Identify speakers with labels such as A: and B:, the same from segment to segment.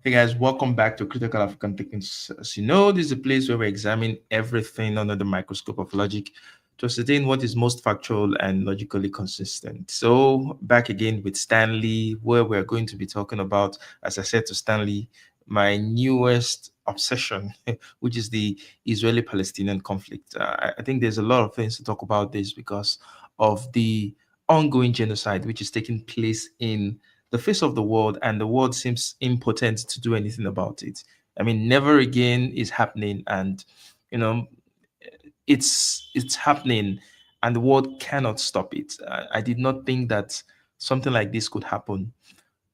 A: Hey guys, welcome back to Critical African Thinking. As you know, this is a place where we examine everything under the microscope of logic to ascertain what is most factual and logically consistent. So, back again with Stanley, where we're going to be talking about, as I said to Stanley, my newest obsession, which is the Israeli Palestinian conflict. I think there's a lot of things to talk about this because of the ongoing genocide which is taking place in the face of the world, and the world seems impotent to do anything about it. I mean, never again is happening, and you know, it's happening, and the world cannot stop it. I did not think that something like this could happen.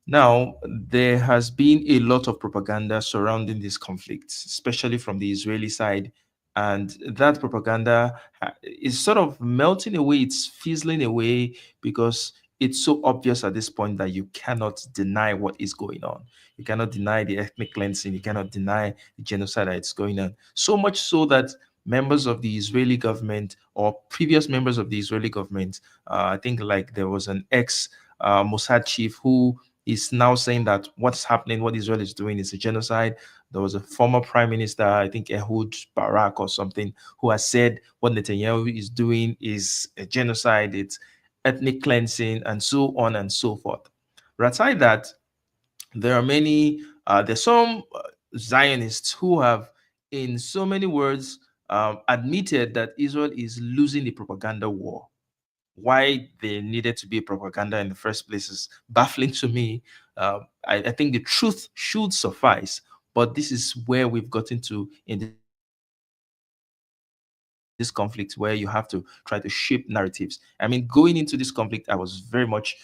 A: Now, there has been a lot of propaganda surrounding this conflict, especially from the Israeli side. And that propaganda is sort of melting away, it's fizzling away because it's so obvious at this point that you cannot deny what is going on. You cannot deny the ethnic cleansing, you cannot deny the genocide that is going on. So much so that members of the Israeli government or previous members of the Israeli government, I think like there was an ex Mossad chief who is now saying that what's happening, what Israel is doing is a genocide. There was a former prime minister, I think Ehud Barak or something, who has said what Netanyahu is doing is a genocide, it's ethnic cleansing, and so on and so forth. But aside that, there are there's some Zionists who have, in so many words, admitted that Israel is losing the propaganda war. Why there needed to be propaganda in the first place is baffling to me. I think the truth should suffice, but this is where we've gotten to in this conflict, where you have to try to shape narratives. I mean, going into this conflict, I was very much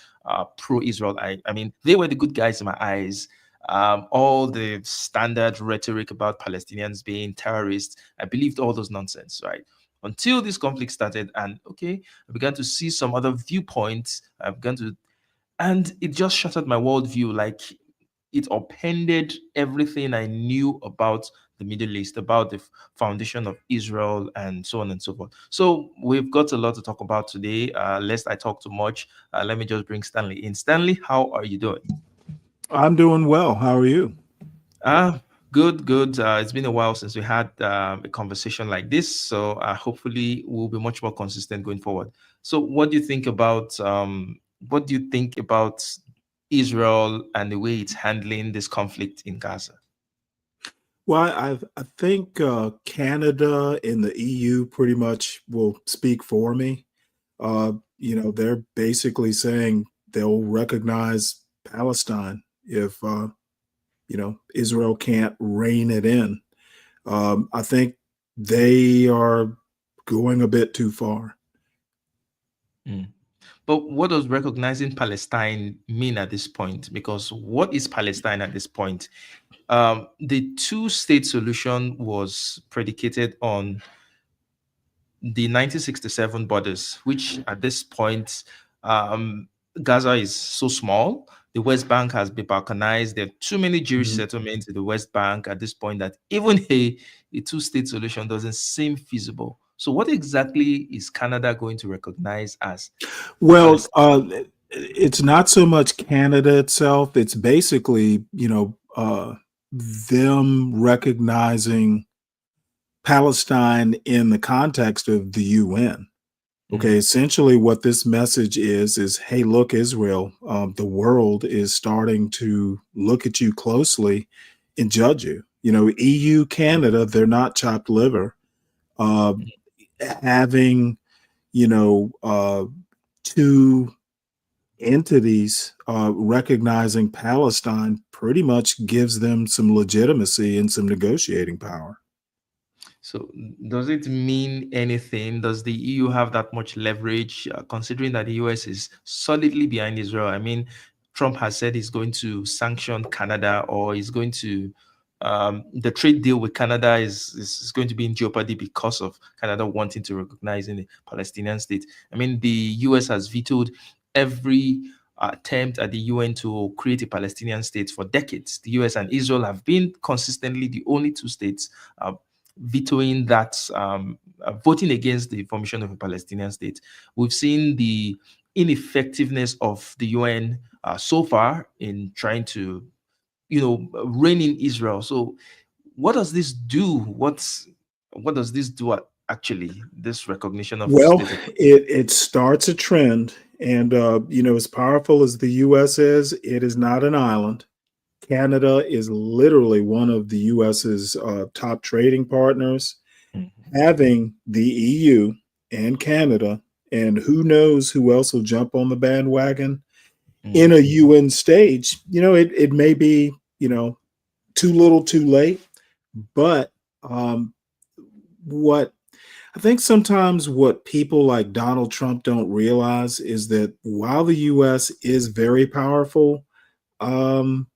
A: pro-Israel. I mean, they were the good guys in my eyes. All the standard rhetoric about Palestinians being terrorists, I believed all those nonsense, right? Until this conflict started, and okay, I began to see some other viewpoints. I began to, and it just shattered my worldview. Like it upended everything I knew about the Middle East, about the foundation of Israel, and so on and so forth. So we've got a lot to talk about today. Lest I talk too much, let me just bring Stanley in. Stanley, how are you doing?
B: I'm doing well. How are you?
A: Good, good. It's been a while since we had a conversation like this, so hopefully we'll be much more consistent going forward. So, what do you think about Israel and the way it's handling this conflict in Gaza?
B: Well, I think Canada and the EU pretty much will speak for me. They're basically saying they'll recognize Palestine if Israel can't rein it in. I think they are going a bit too far.
A: Mm. But what does recognizing Palestine mean at this point? Because what is Palestine at this point? The two-state solution was predicated on the 1967 borders, which at this point, um, Gaza is so small. The West Bank has been balkanized. There are too many Jewish
B: Mhm.
A: settlements in the West Bank at this point that even a two-state solution doesn't seem feasible. So, what exactly is Canada going to recognize as
B: Well,
A: Palestine?
B: it's not so much Canada itself. It's basically, them recognizing Palestine in the context of the UN. Okay,
A: Mm,
B: essentially, what this message is hey, look, Israel, the world is starting to look at you closely and judge you. EU, Canada, they're not chopped liver. Uh, Having, you know, uh, two entities recognizing Palestine pretty much gives them some legitimacy and some negotiating power.
A: So, does it mean anything? Does the EU have that much leverage, considering that the US is solidly behind Israel? I mean, Trump has said he's going to sanction Canada, or he's going to the trade deal with Canada is going to be in jeopardy because of Canada wanting to recognize the Palestinian state. I mean, the US has vetoed every attempt at the UN to create a Palestinian state for decades. The US and Israel have been consistently the only two states vetoing that, voting against the formation of a Palestinian state. We've seen the ineffectiveness of the UN so far in trying to reign in Israel. So what does this do? What does this do actually? This recognition of
B: Well,
A: state of
B: it starts a trend, and as powerful as the U.S. is, it is not an island. Canada is literally one of the U.S.'s top trading partners.
A: Mhm,
B: Having the EU and Canada, and who knows who else will jump on the bandwagon in
A: mhm,
B: a UN stage. It may be, too little too late, but um, what I think sometimes what people like Donald Trump don't realize is that while the US is very powerful, um,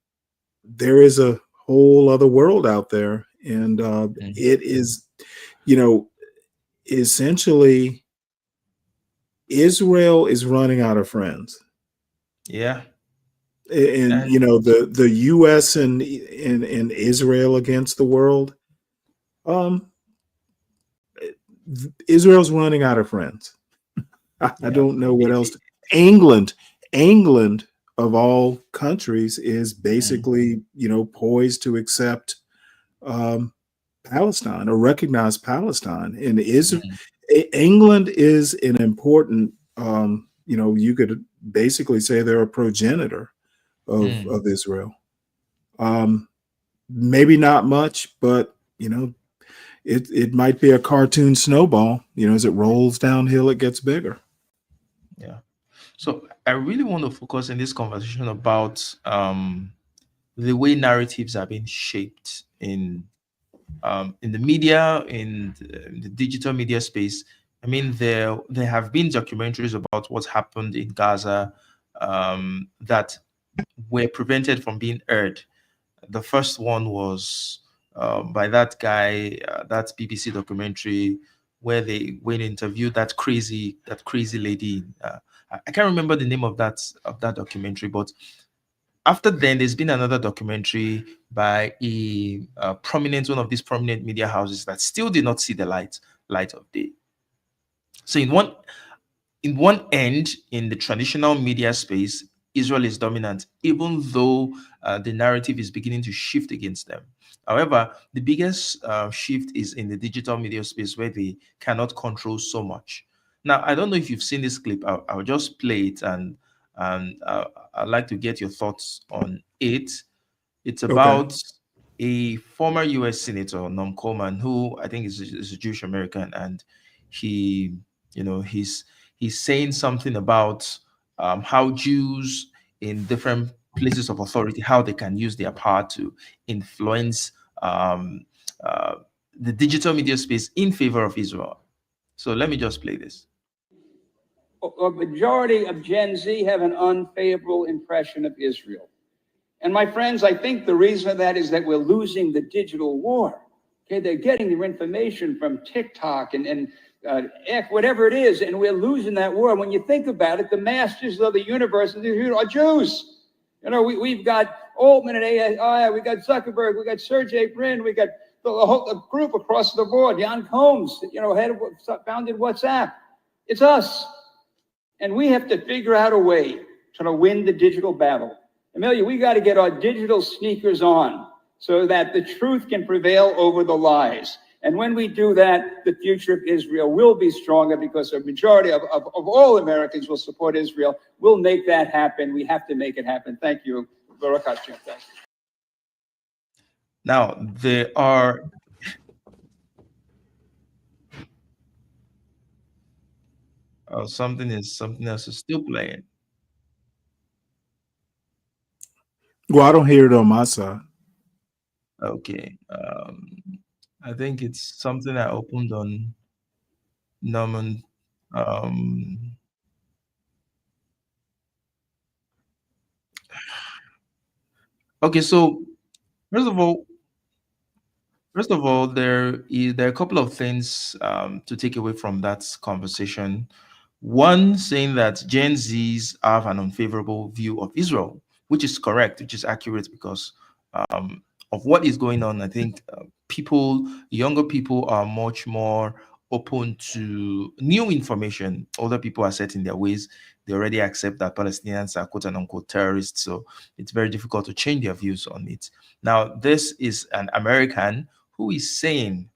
B: there is a whole other world out there. And
A: mhm.
B: it is, you know, essentially Israel is running out of friends.
A: Yeah.
B: And
A: And
B: the US and Israel against the world, um, Israel's running out of friends. I
A: yeah.
B: don't know what else. England, England of all countries is
A: Mhm,
B: basically poised to accept um, Palestine or recognize Palestine. And
A: mhm,
B: England is an important. You could basically say they're a progenitor
A: mhm.
B: of Israel. Um, Maybe not much, but it might be a cartoon snowball. As it rolls downhill, it gets bigger.
A: Yeah. So I really want to focus in this conversation about the way narratives are being shaped in the media, in the digital media space. I mean, there have been documentaries about what happened in Gaza that were prevented from being aired. The first one was by that guy, that BBC documentary where they interviewed that crazy lady. I can't remember the name of that documentary, but after then, there's been another documentary by a prominent one of these prominent media houses that still did not see the light of day. So in one end, in the traditional media space, Israel is dominant, even though the narrative is beginning to shift against them. However, the biggest shift is in the digital media space where they cannot control so much. Now, I don't know if you've seen this clip. I'll just play it, and I'd like to get your thoughts on it. It's
B: Okay.
A: about a former U.S. Senator, Norm Coleman, who I think is a Jewish American, and he, he's saying something about how Jews in different places of authority, how they can use their power to influence um, uh, the digital media space in favor of Israel. So let me just play this.
C: A majority of Gen Z have an unfavorable impression of Israel. And my friends, I think the reason for that is that we're losing the digital war. Okay, they're getting their information from TikTok and X, whatever it is, and we're losing that war. When you think about it, the masters of the universe are Jews. We've got Altman and AI, we got Zuckerberg, we got Sergey Brin, we got the group across the board, Jan Combs, founded WhatsApp. It's us. And we have to figure out a way to win the digital battle. Amelia, we got to get our digital sneakers on so that the truth can prevail over the lies. And when we do that, the future of Israel will be stronger because a majority of all Americans will support Israel. We'll make that happen. We have to make it happen. Thank you. Baruch Hashem. Thank you.
A: Now there are something else is still playing.
B: Well, I don't hear it on my side.
A: Okay. I think it's something I opened on Norman. Um, okay, so first of all, there are a couple of things to take away from that conversation. One, saying that Gen Zs have an unfavorable view of Israel, which is correct, which is accurate because of what is going on. I think younger people are much more open to new information. Older people are set in their ways. They already accept that Palestinians are quote unquote terrorists. So it's very difficult to change their views on it. Now, this is an American who is saying,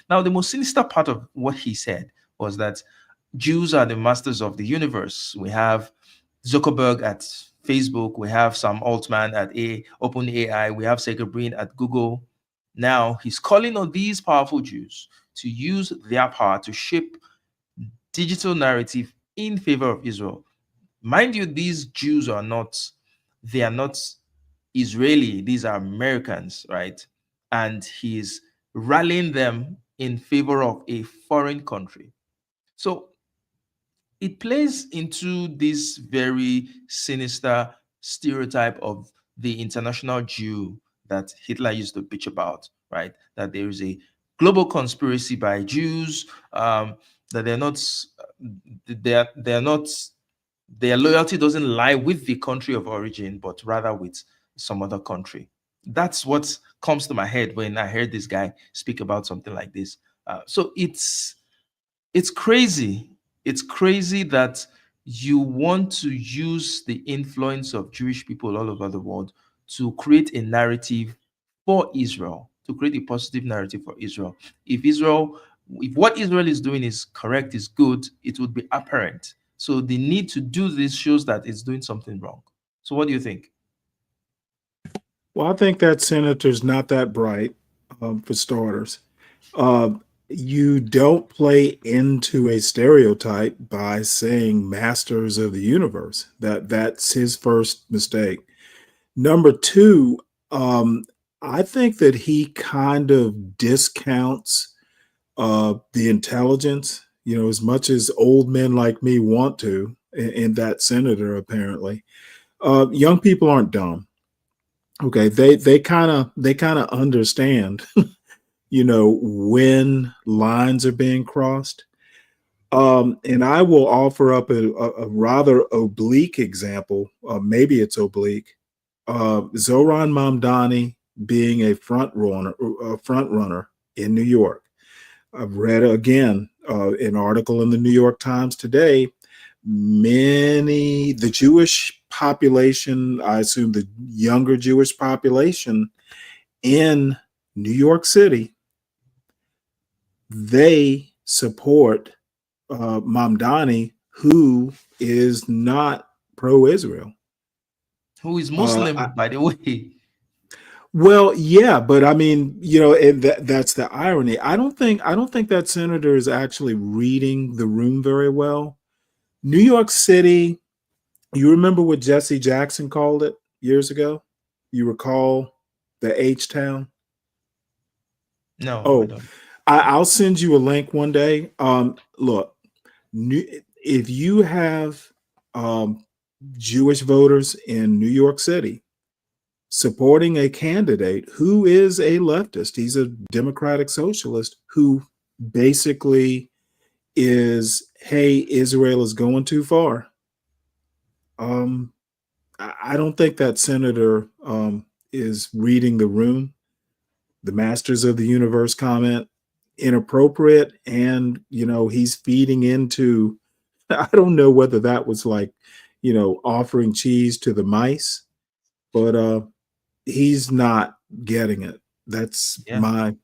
A: now the most sinister part of what he said was that Jews are the masters of the universe. We have Zuckerberg at Facebook, we have Sam Altman at OpenAI, we have Sergey Brin at Google. Now he's calling on these powerful Jews to use their power to shape digital narrative in favor of Israel. Mind you, these Jews are not, they are not Israeli, these are Americans, right? And he's rallying them in favor of a foreign country. So it plays into this very sinister stereotype of the international Jew that Hitler used to bitch about, right? That there is a global conspiracy by Jews, that they're not, their loyalty doesn't lie with the country of origin, but rather with some other country. That's what comes to my head when I heard this guy speak about something like this. So it's crazy. It's crazy that you want to use the influence of Jewish people all over the world to create a narrative for Israel, to create a positive narrative for Israel. If Israel, if what Israel is doing is correct, is good, it would be apparent. So the need to do this shows that it's doing something wrong. So what do you think?
B: Well, I think that senator's not that bright, for starters. Uh, you don't play into a stereotype by saying masters of the universe. That's his first mistake. Number two, I think that he kind of discounts the intelligence, as much as old men like me want to, and that senator apparently. Young people aren't dumb. Okay, they kind of understand, when lines are being crossed. And I will offer up a rather oblique example. Maybe it's oblique. Zoran Mamdani being a front runner in New York. I've read again an article in the New York Times today. The Jewish population, I assume the younger Jewish population in New York City, they support Mamdani, who is not pro-Israel.
A: Who is
B: I,
A: Muslim, by the way?
B: well, yeah, but I mean, and that's the irony. I don't think that senator is actually reading the room very well. New York City, you remember what Jesse Jackson called it years ago? You recall the H town?
A: No, I
B: Oh,
A: don't.
B: I'll send you a link one day. Look, if you have um, Jewish voters in New York City supporting a candidate who is a leftist, he's a democratic socialist who basically is, hey, Israel is going too far. Um, I don't think that senator is reading the room. The masters of the universe comment inappropriate, and he's feeding into. I don't know whether that was like, offering cheese to the mice, but he's not getting it. That's
A: Yeah.
B: my.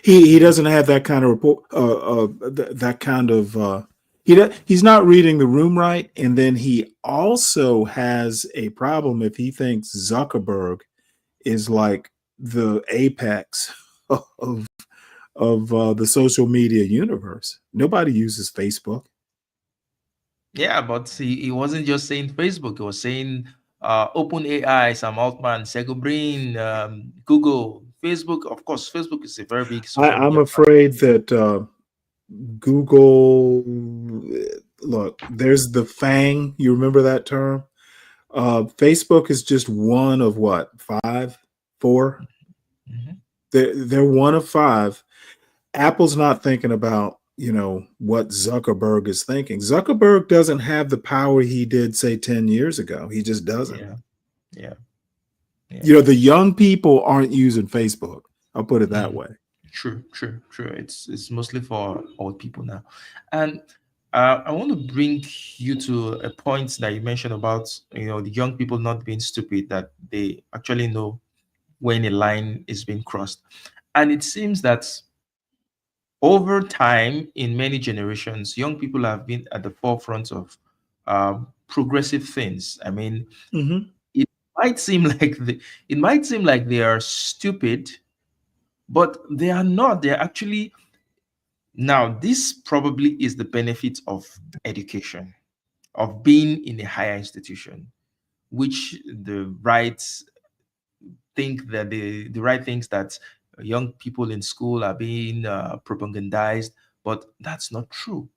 B: He doesn't have that kind of report. That kind of. He's not reading the room right, and then he also has a problem if he thinks Zuckerberg is like the apex of the social media universe. Nobody uses Facebook.
A: Yeah, but he wasn't just saying Facebook. He was saying OpenAI, Sam Altman, Sergey Brin, Google, Facebook. Of course, Facebook is a very big social
B: I'm
A: media platform.
B: afraid that Google. Look, there's the FANG. You remember that term? Facebook is just one of what, five, four?
A: Mhm.
B: They're one of five. Apple's not thinking about what Zuckerberg is thinking. Zuckerberg doesn't have the power he did, say, 10 years ago. He just doesn't.
A: Yeah, yeah, yeah.
B: The young people aren't using Facebook. I'll put it that
A: Mm.
B: way.
A: True, true, true. It's mostly for old people now, and I want to bring you to a point that you mentioned about the young people not being stupid, that they actually know when a line is being crossed, and it seems that over time, in many generations, young people have been at the forefront of progressive things. I mean,
B: Hmm.
A: it might seem like it might seem like they are stupid, but they are not. They're actually. Now, this probably is the benefit of education, of being in a higher institution, which the right think that the right things that young people in school are being propagandized, but that's not true.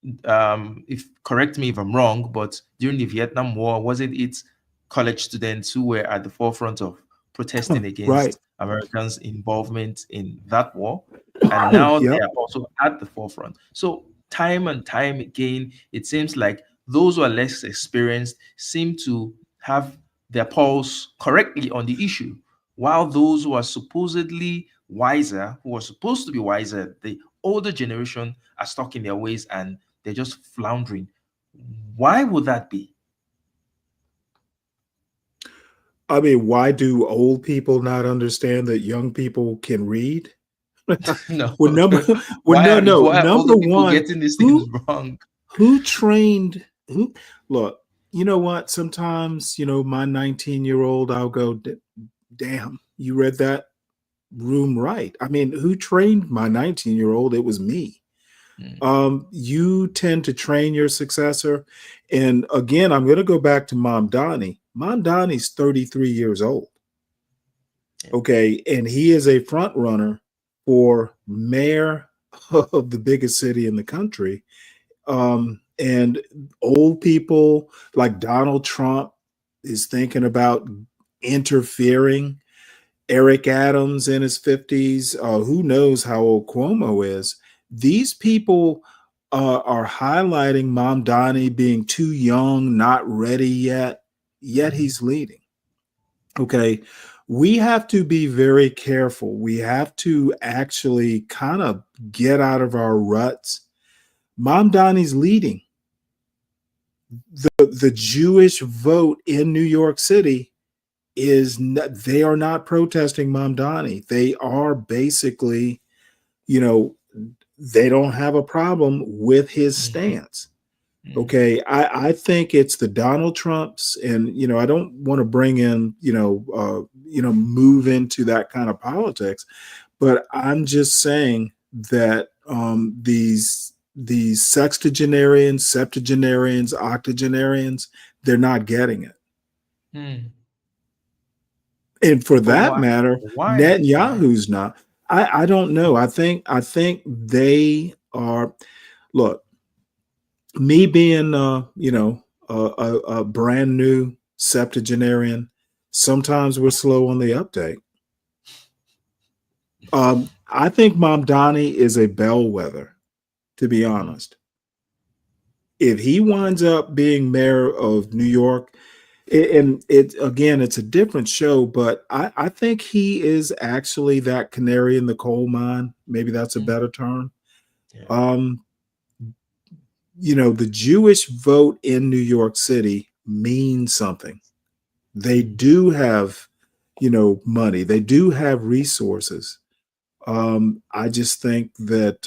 A: If correct me if I'm wrong, but during the Vietnam War, wasn't it college students who were at the forefront of protesting
B: Right.
A: against Americans' involvement in that war? And now they
B: Yep.
A: are also at the forefront. So time and time again, it seems like those who are less experienced seem to have their pulse correctly on the issue, while those who are supposedly wiser, who are supposed to be wiser, the older generation, are stuck in their ways and they're just floundering. Why would that be?
B: I mean, why do old people not understand that young people can read?
A: No.
B: well, number, well,
A: why
B: no,
A: are
B: no.
A: why are
B: Number
A: older people
B: one,
A: getting these things
B: who
A: wrong?
B: who trained who? Look, you know what? Sometimes, my 19-year-old, I'll go, damn, you read that room right. I mean, who trained my 19-year-old? It was me.
A: Mm,
B: You tend to train your successor. And again, I'm going to go back to Mom Donnie. Mom Donnie's 33 years old.
A: yeah.
B: Okay. And he is a front runner for mayor of the biggest city in the country. And old people like Donald Trump is thinking about interfering. Eric Adams in his 50s. Who knows how old Cuomo is? These people are highlighting Mom Donnie being too young, not ready yet
A: Mm,
B: he's leading. Okay. We have to be very careful. We have to actually kind of get out of our ruts. Mom Donnie's leading. The Jewish vote in New York City is not, they are not protesting Mamdani. They are basically, you know, they don't have a problem with his
A: mm,
B: stance.
A: mm,
B: Okay, I think it's the Donald Trumps, and I don't want to bring in move into that kind of politics, but I'm just saying that these sextagenarians, septuagenarians, octogenarians, they're not getting it.
A: mm.
B: And for
A: But
B: that
A: why?
B: matter,
A: Why? Why?
B: Netanyahu's not. I don't know. I think they are. Look, me being a brand new septuagenarian, sometimes we're slow on the uptake. I think Mom Donnie is a bellwether. To be
A: Mm,
B: honest, if he winds up being mayor of New York, and it again, it's a different show, but I think he is actually that canary in the coal mine. Maybe that's a
A: mm,
B: better term.
A: yeah.
B: Um, the Jewish vote in New York City means something. They
A: Mm,
B: do have, money. They do have resources. I just think that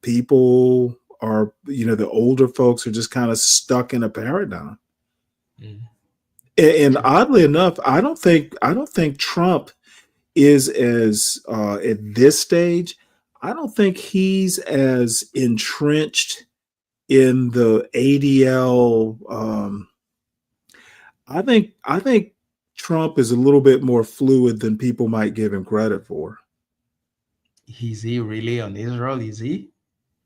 B: people are, the older folks are just kind of stuck in a paradigm.
A: mm.
B: And
A: True.
B: oddly enough, I don't think Trump is as at this stage. I don't think he's as entrenched in the ADL. I think Trump is a little bit more fluid than people might give him credit for.
A: Is he really on Israel? Is he?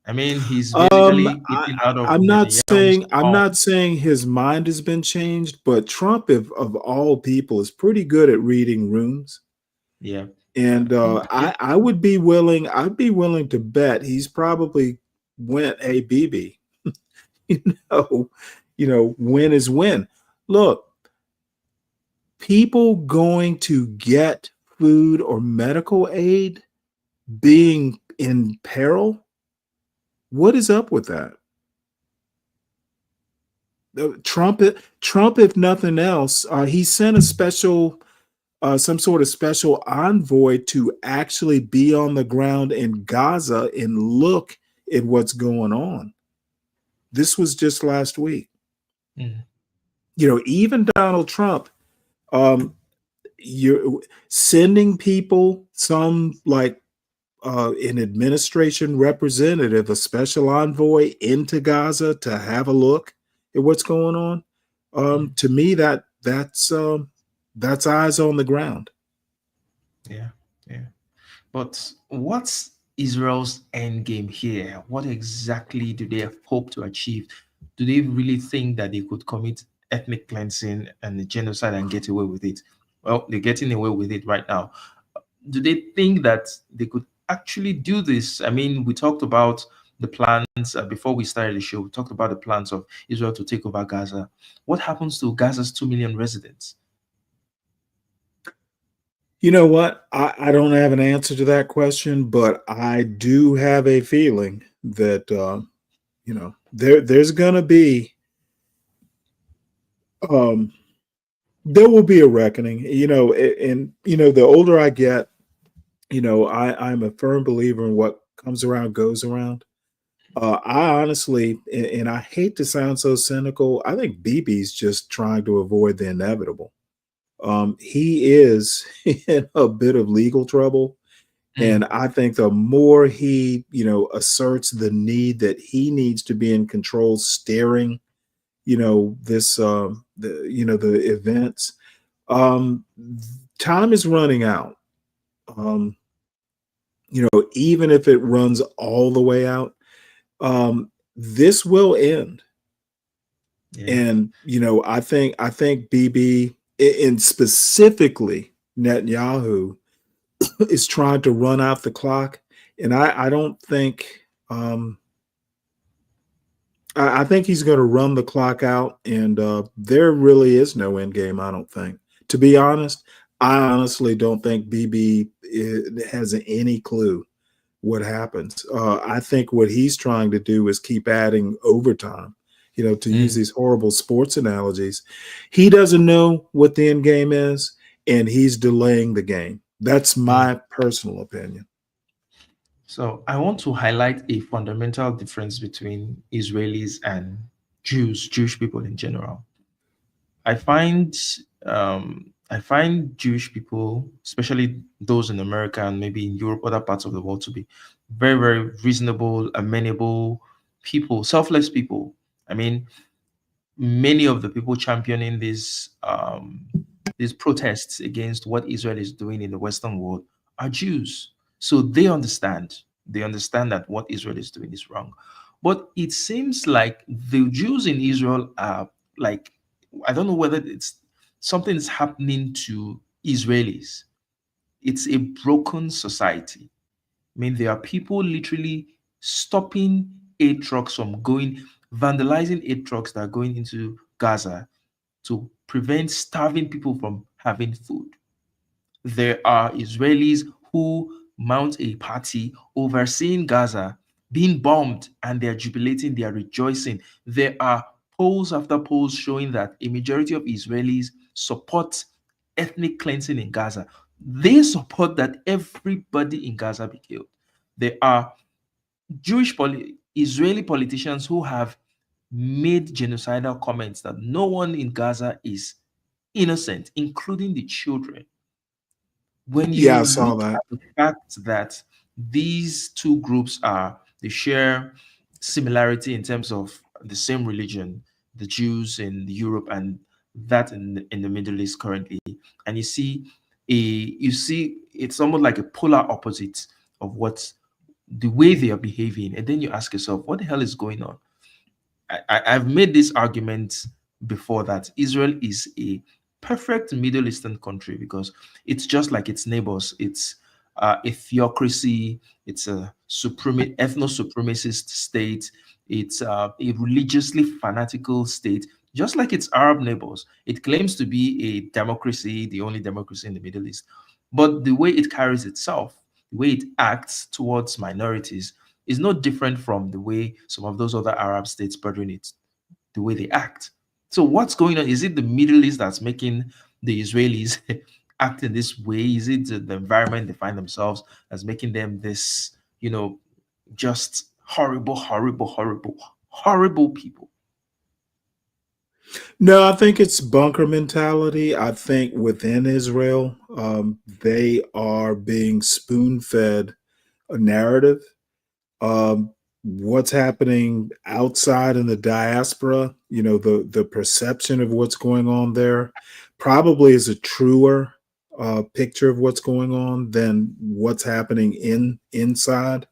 A: I mean, he's
B: Um,
A: basically
B: I,
A: eating out of
B: I'm not
A: Netanyahu's
B: saying I'm
A: palm.
B: not saying his mind has been changed, but Trump, of all people, is pretty good at reading rooms.
A: Yeah. Yeah.
B: And
A: Okay.
B: I would be willing. I'd be willing to bet he's probably went, "Hey, BB, you know, win is win." Look, people going to get food or medical aid being in peril. What is up with that? Trump, Trump, if nothing else, he sent a special, some sort of special envoy to actually be on the ground in Gaza and look at what's going on. This was just last week.
A: Mm.
B: Even Donald Trump, um, you're sending people, some like an administration representative, a special envoy into Gaza to have a look at what's going on.
A: Mm.
B: To me, that's eyes on the ground.
A: Yeah, yeah. But what's Israel's end game here? What exactly do they hope to achieve? Do they really think that they could commit ethnic cleansing and genocide and get away with it? Well, they're getting away with it right now. Do they think that they could actually do this? I mean, we talked about the plans before we started the show. We talked about the plans of Israel to take over Gaza. What happens to Gaza's 2 million residents?
B: You know what? I don't have an answer to that question, but I do have a feeling that there's gonna be um, there will be a reckoning. And the older I get, I'm a firm believer in what comes around goes around. I honestly, and I hate to sound so cynical, I think BB's just trying to avoid the inevitable. He is in a bit of legal trouble. And
A: Mm.
B: I think the more he, asserts the need that he needs to be in control, steering, the events, um, time is running out. Um, even if it runs all the way out, this will end.
A: Yeah.
B: And I think BB and specifically Netanyahu is trying to run out the clock, and I don't think I think he's going to run the clock out, and there really is no end game. I don't think, to be honest. I honestly don't think BB has any clue what happens. I think what he's trying to do is keep adding overtime. To use
A: Mm.
B: these horrible sports analogies, he doesn't know what the end game is, and he's delaying the game. That's
A: Mm.
B: my personal opinion.
A: So I want to highlight a fundamental difference between Israelis and Jewish people in general. I find I find Jewish people, especially those in America and maybe in Europe, other parts of the world, to be very, very reasonable, amenable people, selfless people. I mean, many of the people championing these protests against what Israel is doing in the Western world are Jews. So they understand that what Israel is doing is wrong. But it seems like the Jews in Israel are like, I don't know whether it's something is happening to Israelis. It's a broken society. I mean, there are people literally stopping aid trucks from going, vandalizing aid trucks that are going into Gaza to prevent starving people from having food. There are Israelis who mount a party overseeing Gaza being bombed and they're jubilating, they are rejoicing. There are polls after polls showing that a majority of Israelis support ethnic cleansing in Gaza. They support that everybody in Gaza be killed. There are Israeli politicians who have made genocidal comments that no one in Gaza is innocent, including the children. When
B: Yeah,
A: you
B: I saw
A: look
B: that.
A: at the fact that these two groups they share similarity in terms of the same religion, the Jews in Europe and that in the Middle East currently, and you see it's almost like a polar opposite of what the way they are behaving, and then you ask yourself, what the hell is going on? I've made this argument before that Israel is a perfect Middle Eastern country because it's just like its neighbors. It's a theocracy. It's a ethno supremacist state. It's a religiously fanatical state, just like its Arab neighbors. It claims to be a democracy, the only democracy in the Middle East. But the way it carries itself, the way it acts towards minorities, is no different from the way some of those other Arab states bordering it, the way they act. So what's going on? Is it the Middle East that's making the Israelis act in this way? Is it the environment they find themselves that's making them this, you know, just horrible, horrible, horrible, horrible people?
B: No, I think it's bunker mentality. I think within Israel, they are being spoon fed a narrative. What's happening outside in the diaspora, the perception of what's going on there probably is a truer picture of what's going on than what's happening inside.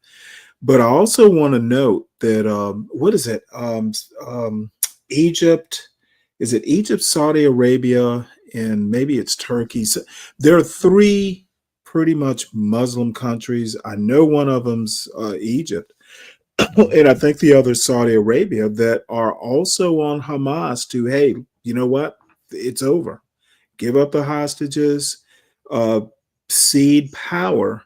B: But I also want to note that what is it? Egypt, is it Egypt, Saudi Arabia, and maybe it's Turkey? So there are three pretty much Muslim countries. I know one of them's Egypt,
A: Mm.
B: and I think the other Saudi Arabia that are also on Hamas to, hey, you know what? It's over. Give up the hostages, uh, cede power.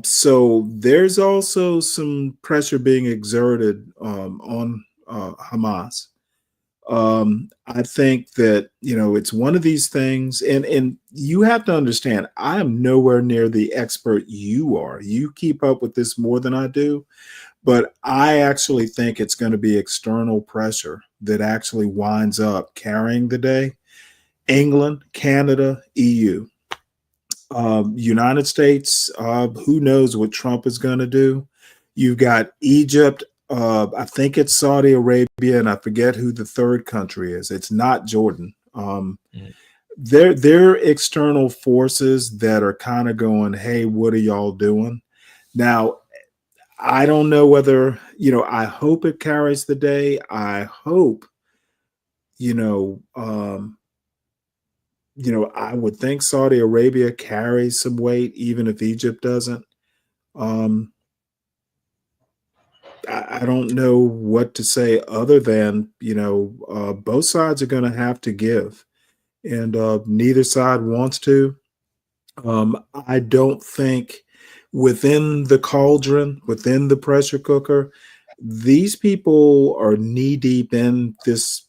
B: So there's also some pressure being exerted on Hamas. I think that it's one of these things, and you have to understand, I am nowhere near the expert you are. You keep up with this more than I do, but I actually think it's going to be external pressure that actually winds up carrying the day. England, Canada, EU. United States, who knows what Trump is going to do? You've got Egypt. I think it's Saudi Arabia, and I forget who the third country is. It's not Jordan.
A: Mm.
B: They're external forces that are kind of going, "Hey, what are y'all doing?" Now, I don't know whether I hope it carries the day. I hope you know. I would think Saudi Arabia carries some weight, even if Egypt doesn't. Um, I don't know what to say other than, both sides are going to have to give, and neither side wants to. I don't think within the cauldron, within the pressure cooker, these people are knee deep in this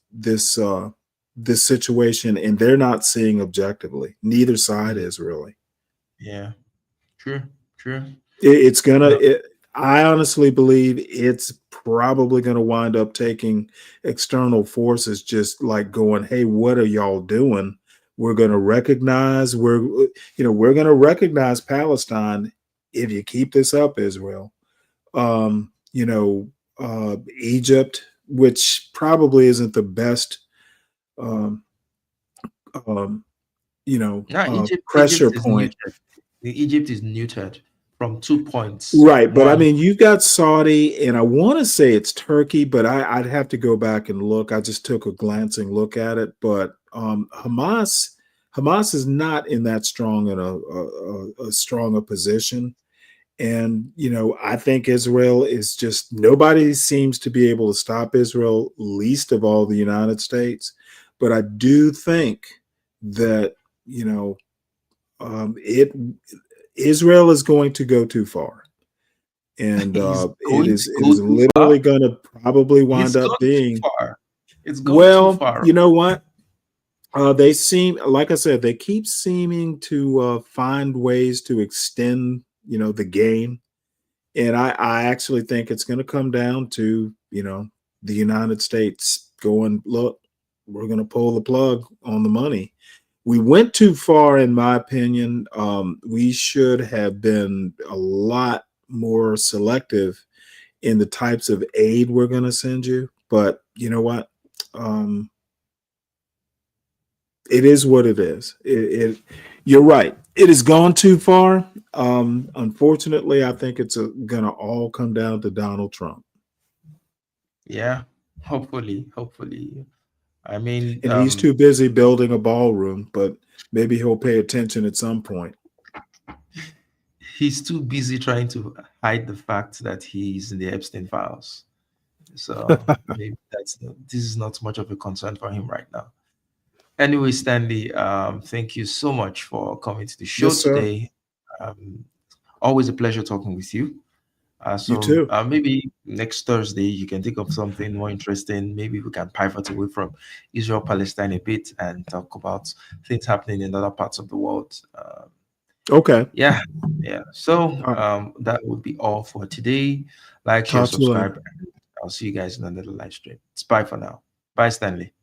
B: situation, and they're not seeing objectively. Neither side
A: Mm.
B: is really.
A: Yeah, true, true.
B: It's gonna.
A: No,
B: I honestly believe it's probably gonna wind up taking external forces, just like going, "Hey, what are y'all doing? We're gonna recognize. We're gonna recognize Palestine if you keep this up, Israel." Egypt, which probably isn't the best, um, um, pressure
A: Egypt is
B: point.
A: neutered. Egypt is neutered from 2 points.
B: Right, but I
A: One,
B: mean, you got Saudi, and I want to say it's Turkey, but I'd have to go back and look. I just took a glancing look at it, but Hamas is not in that strong in a stronger position, and I think Israel is just nobody seems to be able to stop Israel, least of all the United States. But I do think that you know it Israel is going to go too far, and
A: is
B: it
A: going
B: is
A: to
B: it
A: go
B: is
A: too far.
B: literally going to probably wind
A: It's
B: up
A: gone too
B: being,
A: far. It's gone too
B: well,
A: far.
B: you know what? They seem, like I said, they keep seeming to find ways to extend, the game, and I actually think it's going to come down to, the United States going, look, we're going to pull the plug on the money. We went too far, in my opinion. We should have been a lot more selective in the types of aid we're going to send you. But you know what? Um, it is what it is. You're right. It has gone too far. Unfortunately, I think it's going to all come down to Donald Trump,
A: Yeah, hopefully, hopefully. I mean,
B: and he's too busy building a ballroom. But maybe he'll pay attention at some point.
A: he's too busy trying to hide the fact that he's in the Epstein files. So maybe this is not much of a concern for him right now. Anyway, Stanley, thank you so much for coming to the show
B: Yes, sir.
A: today. Um, Always a pleasure talking with you.
B: You too.
A: Maybe next Thursday you can think of something more interesting. Maybe we can pivot away from Israel Palestine a bit and talk about things happening in other parts of the world.
B: Okay.
A: Yeah, yeah. So
B: All right.
A: that would be all for today. Like, share,
B: Talk to you
A: subscribe,
B: later.
A: and I'll see you guys in another live stream. It's bye for now. Bye, Stanley.